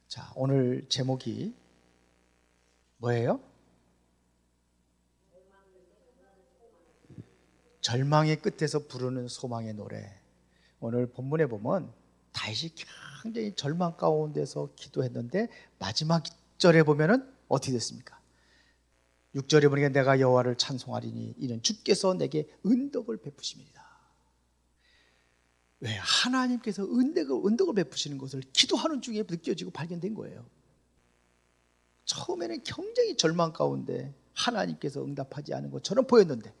자, 오늘 제목이 뭐예요? 절망의 끝에서 부르는 소망의 노래. 오늘 본문에 보면 다윗이 굉장히 절망 가운데서 기도했는데 마지막 절에 보면은 어떻게 됐습니까? 6절에 보니까 내가 여호와를 찬송하리니 이는 주께서 내게 은덕을 베푸심이니라. 왜? 하나님께서 은덕을 베푸시는 것을 기도하는 중에 느껴지고 발견된 거예요. 처음에는 굉장히 절망 가운데 하나님께서 응답하지 않은 것처럼 보였는데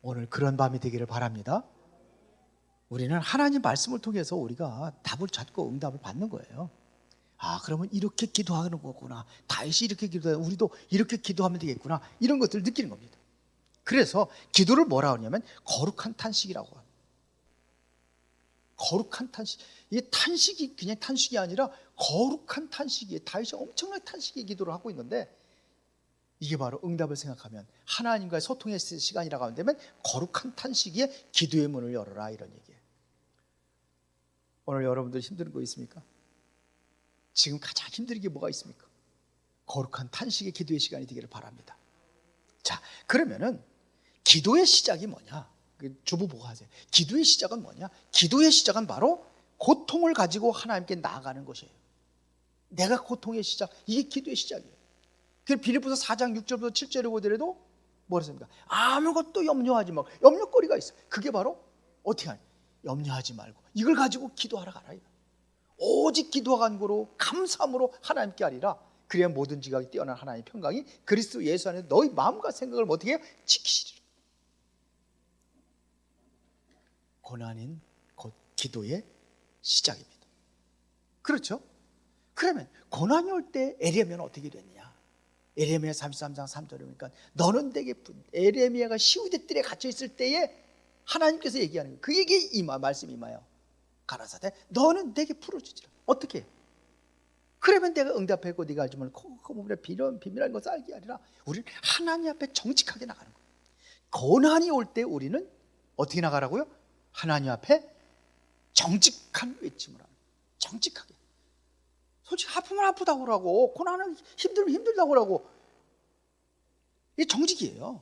오늘 그런 밤이 되기를 바랍니다. 우리는 하나님 말씀을 통해서 우리가 답을 찾고 응답을 받는 거예요. 아, 그러면 이렇게 기도하는 거구나. 다윗이 이렇게 기도해, 우리도 이렇게 기도하면 되겠구나. 이런 것들을 느끼는 겁니다. 그래서 기도를 뭐라 하냐면 거룩한 탄식이라고 합니다. 거룩한 탄식. 이게 탄식이 그냥 탄식이 아니라 거룩한 탄식이에요. 다윗이 엄청나게 탄식의 기도를 하고 있는데 이게 바로 응답을 생각하면 하나님과의 소통의 시간이라고 하면 되면 거룩한 탄식에 기도의 문을 열어라, 이런 얘기예요. 오늘 여러분들 힘든 거 있습니까? 지금 가장 힘든 게 뭐가 있습니까? 거룩한 탄식의 기도의 시간이 되기를 바랍니다. 자, 그러면은 기도의 시작이 뭐냐? 주부 보고 하세요. 기도의 시작은 뭐냐? 기도의 시작은 바로 고통을 가지고 하나님께 나아가는 것이에요. 내가 고통의 시작, 이게 기도의 시작이에요. 그 빌립보서 4장 6절부터 7절에 보더라도 뭐랬습니까? 아무것도 염려하지 말고, 염려거리가 있어. 그게 바로 어떻게 하냐? 염려하지 말고 이걸 가지고 기도하러 가라. 오직 기도한 거로 감사함으로 하나님께 하리라. 그래야 모든 지각이 뛰어난 하나님의 평강이 그리스도 예수 안에 너희 마음과 생각을 어떻게 해요? 지키시리라. 고난인 곧 기도의 시작입니다. 그렇죠? 그러면 고난이 올 때 에레미야는 어떻게 됐느냐? 에레미야 33장 3절에 보니까 너는 내게 에레미야가 시우대 뜰에 갇혀 있을 때에 하나님께서 얘기하는 거예요. 그에게 말씀이 임하여 가라사대 너는 내게 풀어주지라. 어떻게? 그러면 내가 응답하고 네가 알지 못하는 코고물의 비밀한 것을 알게 하리라. 우리는 하나님 앞에 정직하게 나가는 거예요. 고난이 올 때 우리는 어떻게 나가라고요? 하나님 앞에 정직한 외침을 하는 거예요. 정직하게. 솔직히 아프면 아프다고 하고 고난은 힘들면 힘들다고 하고, 이게 정직이에요.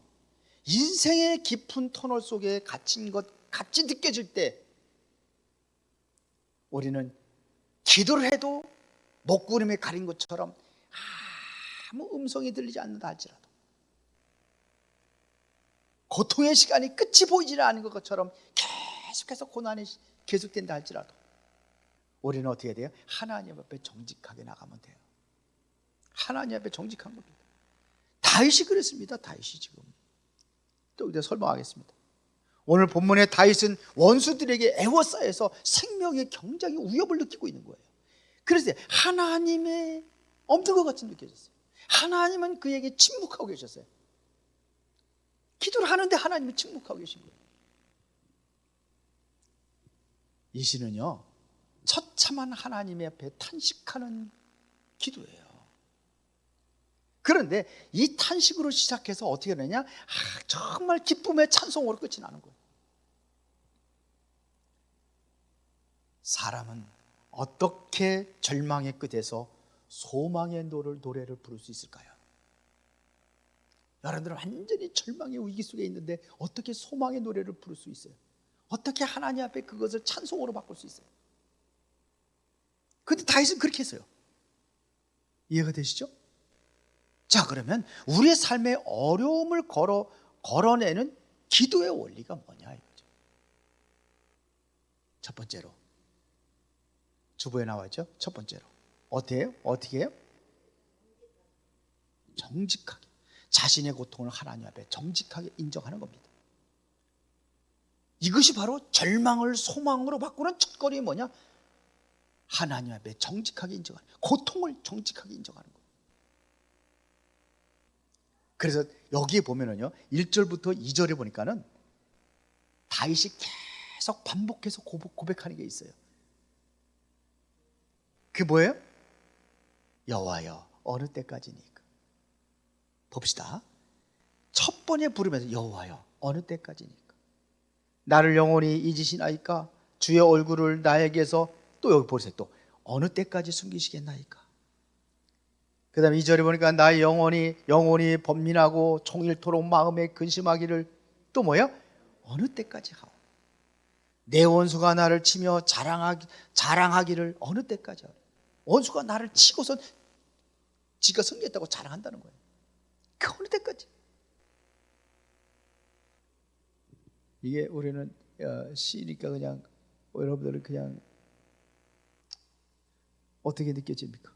인생의 깊은 터널 속에 갇힌 것 같이 느껴질 때 우리는 기도를 해도 목구름에 가린 것처럼 아무 음성이 들리지 않는다 할지라도, 고통의 시간이 끝이 보이지 않는 것처럼 계속해서 고난이 계속된다 할지라도 우리는 어떻게 해야 돼요? 하나님 앞에 정직하게 나가면 돼요. 하나님 앞에 정직한 겁니다. 다윗이 그랬습니다. 다윗이 지금 또 이제 설명하겠습니다. 오늘 본문의 다윗은 원수들에게 애워싸여서 생명의 굉장히 위협을 느끼고 있는 거예요. 그래서 하나님의 없는 것 같이 느껴졌어요. 하나님은 그에게 침묵하고 계셨어요. 기도를 하는데 하나님은 침묵하고 계신 거예요. 이 시는요, 처참한 하나님 앞에 탄식하는 기도예요. 그런데 이 탄식으로 시작해서 어떻게 되느냐? 정말 기쁨의 찬송으로 끝이 나는 거예요. 사람은 어떻게 절망의 끝에서 소망의 노래를 부를 수 있을까요? 여러분들은 완전히 절망의 위기 속에 있는데 어떻게 소망의 노래를 부를 수 있어요? 어떻게 하나님 앞에 그것을 찬송으로 바꿀 수 있어요? 그런데 다윗은 그렇게 했어요. 이해가 되시죠? 자, 그러면 우리의 삶의 어려움을 걸어내는 기도의 원리가 뭐냐 이거죠. 첫 번째로 주보에 나와있죠. 첫 번째로 어떻게 해요? 정직하게 자신의 고통을 하나님 앞에 정직하게 인정하는 겁니다. 이것이 바로 절망을 소망으로 바꾸는 첫걸이 뭐냐? 하나님 앞에 정직하게 인정하는, 고통을 정직하게 인정하는 거예요. 그래서 여기에 보면은요, 1절부터 2절에 보니까는 다윗이 계속 반복해서 고백하는 게 있어요. 그게 뭐예요? 여호와여 어느 때까지니까. 봅시다. 첫 번에 부르면서 여호와여 어느 때까지니까. 나를 영원히 잊으시나이까? 주의 얼굴을 나에게서, 또 여기 보세요. 또 어느 때까지 숨기시겠나이까? 그 다음에 2절에 보니까 나의 영혼이 번민하고 종일토록 마음에 근심하기를, 또 뭐예요? 어느 때까지 하오? 내 원수가 나를 치며 자랑하기를 어느 때까지 하오? 원수가 나를 치고선 지가 승리했다고 자랑한다는 거예요. 그 어느 때까지? 이게 우리는 시니까 그냥 여러분들은 그냥 어떻게 느껴집니까?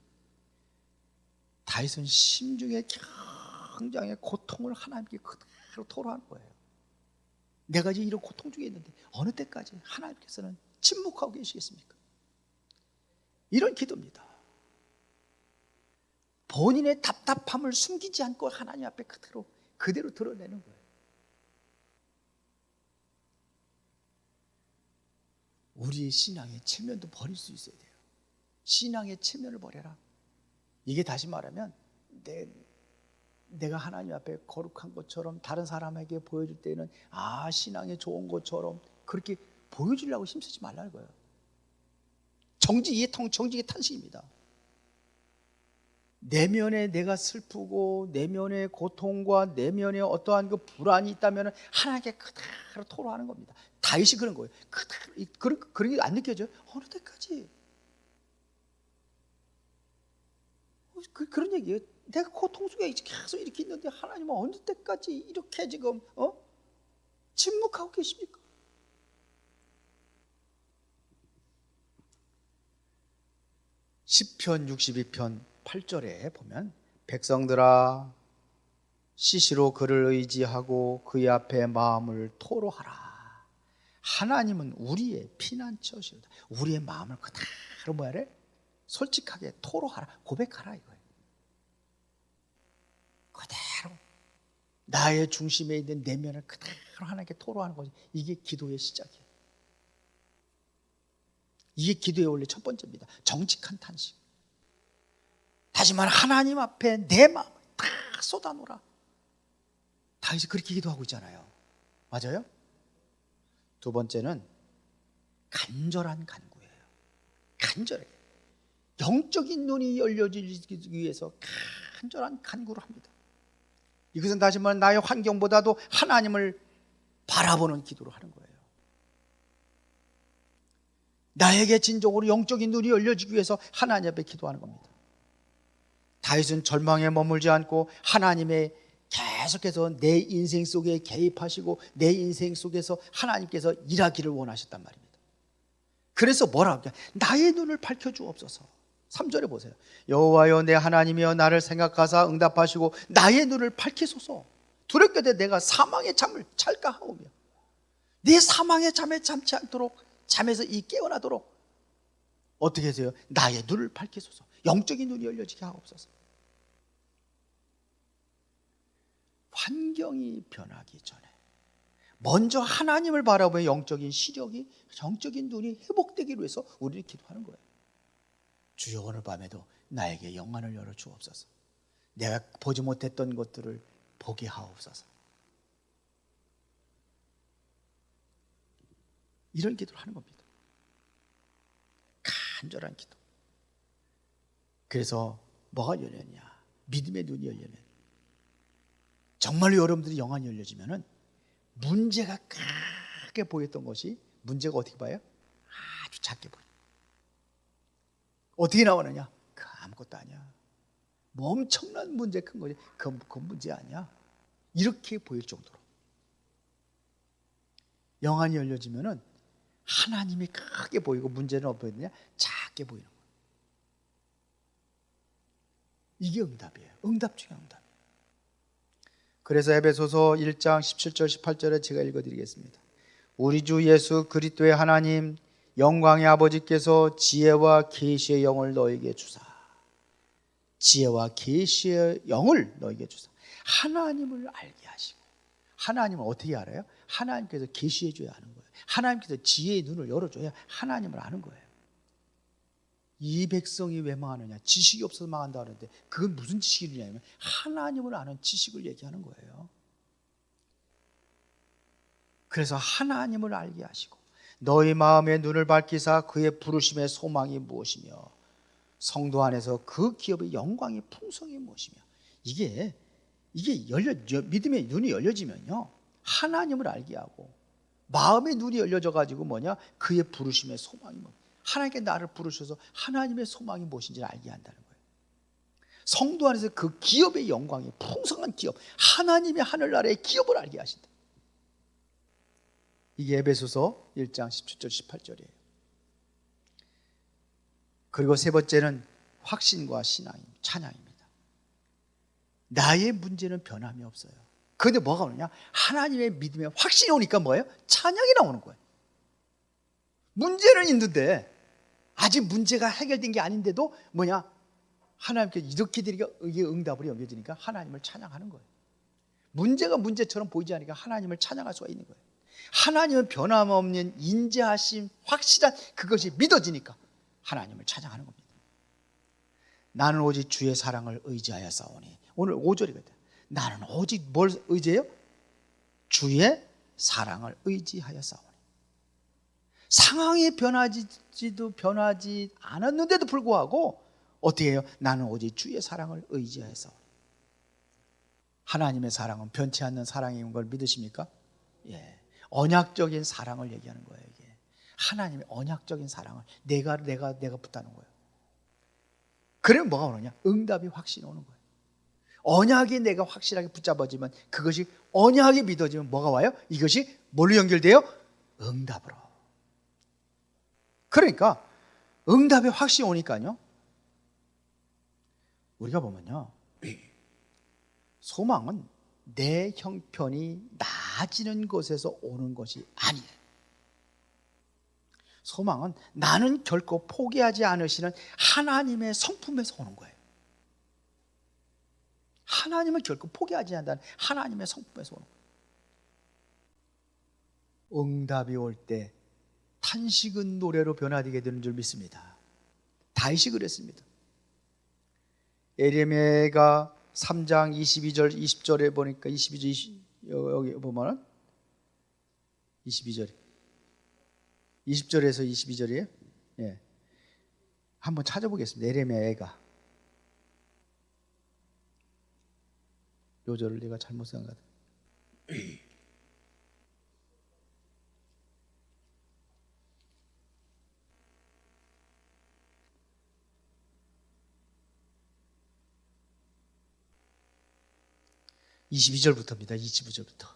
다윗은 심중에 굉장히 고통을 하나님께 그대로 토로하는 거예요. 내가 지금 이런 고통 중에 있는데 어느 때까지 하나님께서는 침묵하고 계시겠습니까? 이런 기도입니다. 본인의 답답함을 숨기지 않고 하나님 앞에 그대로 드러내는 거예요. 우리의 신앙의 체면도 버릴 수 있어야 돼요. 신앙의 체면을 버려라. 이게 다시 말하면 내가 하나님 앞에 거룩한 것처럼 다른 사람에게 보여줄 때는 신앙이 좋은 것처럼 그렇게 보여주려고 힘쓰지 말라는 거예요. 정직의 탄식입니다. 내면에 내가 슬프고 내면의 고통과 내면에 어떠한 그 불안이 있다면 하나님께 그대로 토로하는 겁니다. 다윗이 그런 거예요. 그런 게 안 느껴져요? 어느 때까지? 그런 얘기예요. 내가 고통 속에 계속 이렇게 있는데 하나님은 어느 때까지 이렇게 지금 침묵하고 계십니까? 시편 62편 8절에 보면 백성들아 시시로 그를 의지하고 그의 앞에 마음을 토로하라. 하나님은 우리의 피난처시로다. 우리의 마음을 그대로 뭐야래? 솔직하게 토로하라. 고백하라 이거예요. 그대로 나의 중심에 있는 내면을 그대로 하나님께 토로하는 거지. 이게 기도의 시작이에요. 이게 기도의 원래 첫 번째입니다. 정직한 탄식. 다시 말해 하나님 앞에 내 마음을 다 쏟아놓으라. 다윗이 그렇게 기도하고 있잖아요. 맞아요? 두 번째는 간절한 간구예요. 간절하게 영적인 눈이 열려지기 위해서 간절한 간구를 합니다. 이것은 다시 말해 나의 환경보다도 하나님을 바라보는 기도를 하는 거예요. 나에게 진정으로 영적인 눈이 열려지기 위해서 하나님 앞에 기도하는 겁니다. 다윗은 절망에 머물지 않고 하나님의 계속해서 내 인생 속에 개입하시고 내 인생 속에서 하나님께서 일하기를 원하셨단 말입니다. 그래서 뭐라고 합니까? 나의 눈을 밝혀주옵소서. 3절에 보세요. 여호와여 내 하나님이여 나를 생각하사 응답하시고 나의 눈을 밝히소서. 두렵게도 내가 사망의 잠을 찰까 하오며. 네 사망의 잠에 잠지 않도록 잠에서 깨어나도록 어떻게 하세요? 나의 눈을 밝히소서. 영적인 눈이 열려지게 하옵소서. 환경이 변하기 전에 먼저 하나님을 바라보며 영적인 시력이, 영적인 눈이 회복되기를 위해서 우리를 기도하는 거예요. 주여 오늘 밤에도 나에게 영안을 열어 주옵소서. 내가 보지 못했던 것들을 보게 하옵소서. 이런 기도를 하는 겁니다. 간절한 기도. 그래서 뭐가 열렸냐? 믿음의 눈이 열렸냐? 정말로 여러분들이 영안이 열려지면은 문제가 크게 보였던 것이 문제가 어떻게 봐요? 아주 작게 보여요. 어떻게 나오느냐? 아무것도 아니야. 뭐 엄청난 문제 큰 거지. 그건 문제 아니야. 이렇게 보일 정도로 영안이 열려지면은 하나님이 크게 보이고 문제는 어떻게 보이느냐? 작게 보이는 거예요. 이게 응답이에요. 응답 중에 응답. 그래서 에베소서 1장 17절 18절에 제가 읽어드리겠습니다. 우리 주 예수 그리스도의 하나님 영광의 아버지께서 지혜와 계시의 영을 너에게 주사. 지혜와 계시의 영을 너에게 주사. 하나님을 알게 하시고. 하나님을 어떻게 알아요? 하나님께서 계시해 줘야 하는 거예요. 하나님께서 지혜의 눈을 열어줘야 하나님을 아는 거예요. 이 백성이 왜 망하느냐? 지식이 없어서 망한다 하는데 그건 무슨 지식이냐면 하나님을 아는 지식을 얘기하는 거예요. 그래서 하나님을 알게 하시고 너희 마음의 눈을 밝히사 그의 부르심의 소망이 무엇이며 성도 안에서 그 기업의 영광의 풍성이 무엇이며, 이게 믿음의 눈이 열려지면요, 하나님을 알게 하고 마음의 눈이 열려져 가지고 그의 부르심의 소망이 하나님께 나를 부르셔서 하나님의 소망이 무엇인지를 알게 한다는 거예요. 성도 안에서 그 기업의 영광이 풍성한 기업, 하나님의 하늘나라의 기업을 알게 하신다. 이게 에베소서 1장 17절 18절이에요. 그리고 세 번째는 확신과 신앙입니다. 찬양입니다. 나의 문제는 변함이 없어요. 그런데 뭐가 오느냐? 하나님의 믿음에 확신이 오니까 뭐예요? 찬양이 나오는 거예요. 문제는 있는데 아직 문제가 해결된 게 아닌데도 하나님께 이렇게 드리니까 이게 응답으로 여겨지니까 하나님을 찬양하는 거예요. 문제가 문제처럼 보이지 않으니까 하나님을 찬양할 수가 있는 거예요. 하나님은 변함없는 인자하심, 확실한 그것이 믿어지니까 하나님을 찬양하는 겁니다. 나는 오직 주의 사랑을 의지하여 싸우니, 오늘 5절이거든. 나는 오직 뭘 의지해요? 주의 사랑을 의지하여 싸우니. 상황이 변하지 않았는데도 불구하고 어떻게 해요? 나는 오직 주의 사랑을 의지하여 싸우니. 하나님의 사랑은 변치 않는 사랑인 걸 믿으십니까? 예. 언약적인 사랑을 얘기하는 거예요. 이게 하나님의 언약적인 사랑을 내가 붙다는 거예요. 그러면 뭐가 오느냐? 응답이 확신이 오는 거예요. 언약이 내가 확실하게 붙잡아지면, 그것이 언약이 믿어지면 뭐가 와요? 이것이 뭘로 연결돼요? 응답으로. 그러니까 응답이 확신이 오니까요, 우리가 보면요, 소망은 내 형편이 나아지는 것에서 오는 것이 아니에요. 소망은 나는 결코 포기하지 않으시는 하나님의 성품에서 오는 거예요. 하나님을 결코 포기하지 않는다는 하나님의 성품에서 오는 거예요. 응답이 올 때 탄식은 노래로 변화되게 되는 줄 믿습니다. 다윗이 그랬습니다. 예레미야가 3장 22절 20절에 보니까 22절 여기 보면은 20절에서 22절이에요. 예. 한번 찾아보겠습니다. 예레미야가 요 절을 내가 잘못 쓴 것 같아요. 22절부터입니다. 22절부터.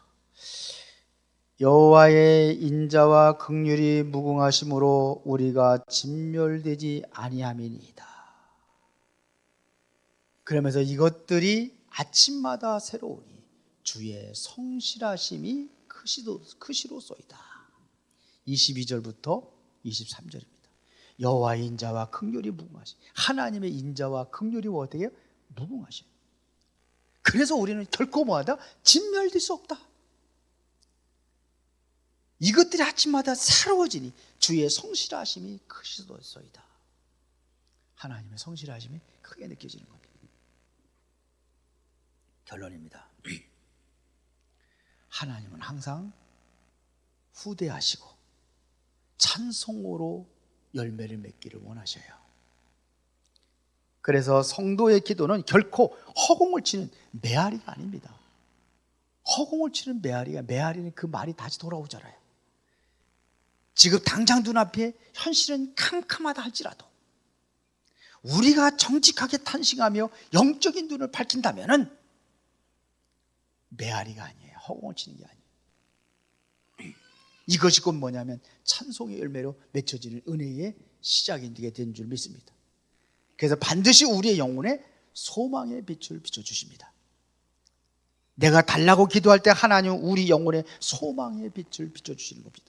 여호와의 인자와 긍휼이 무궁하심으로 우리가 진멸되지 아니함이니이다. 그러면서 이것들이 아침마다 새로우니 주의 성실하심이 크시로소이다. 22절부터 23절입니다. 여호와의 인자와 긍휼이 무궁하시. 하나님의 인자와 긍휼이 어떻게 해요? 무궁하셔요. 그래서 우리는 결코 뭐하다? 진멸될 수 없다. 이것들이 아침마다 새로워지니 주의 성실하심이 크시로소이다. 하나님의 성실하심이 크게 느껴지는 겁니다. 결론입니다. 하나님은 항상 후대하시고 찬송으로 열매를 맺기를 원하셔요. 그래서 성도의 기도는 결코 허공을 치는 메아리가 아닙니다. 허공을 치는 메아리는 그 말이 다시 돌아오잖아요. 지금 당장 눈앞에 현실은 캄캄하다 할지라도 우리가 정직하게 탄식하며 영적인 눈을 밝힌다면은 메아리가 아니에요. 허공을 치는 게 아니에요. 이것이 곧 뭐냐면 찬송의 열매로 맺혀지는 은혜의 시작이 되게 된 줄 믿습니다. 그래서 반드시 우리의 영혼에 소망의 빛을 비춰주십니다. 내가 달라고 기도할 때 하나님은 우리 영혼에 소망의 빛을 비춰주시는 겁니다.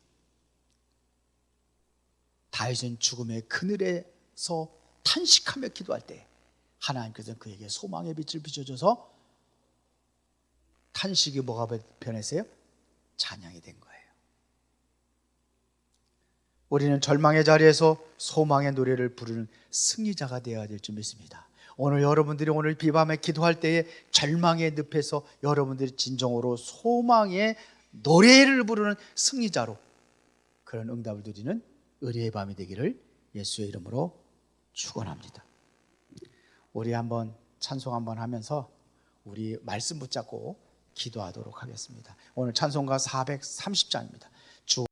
다윗은 죽음의 그늘에서 탄식하며 기도할 때 하나님께서 그에게 소망의 빛을 비춰줘서 탄식이 뭐가 변했어요? 찬양이 된 거예요. 우리는 절망의 자리에서 소망의 노래를 부르는 승리자가 되어야 될 줄 믿습니다. 오늘 여러분들이 오늘 비밤에 기도할 때에 절망의 늪에서 여러분들이 진정으로 소망의 노래를 부르는 승리자로 그런 응답을 드리는 의뢰의 밤이 되기를 예수의 이름으로 축원합니다. 우리 한번 찬송 한번 하면서 우리 말씀 붙잡고 기도하도록 하겠습니다. 오늘 찬송가 430장입니다.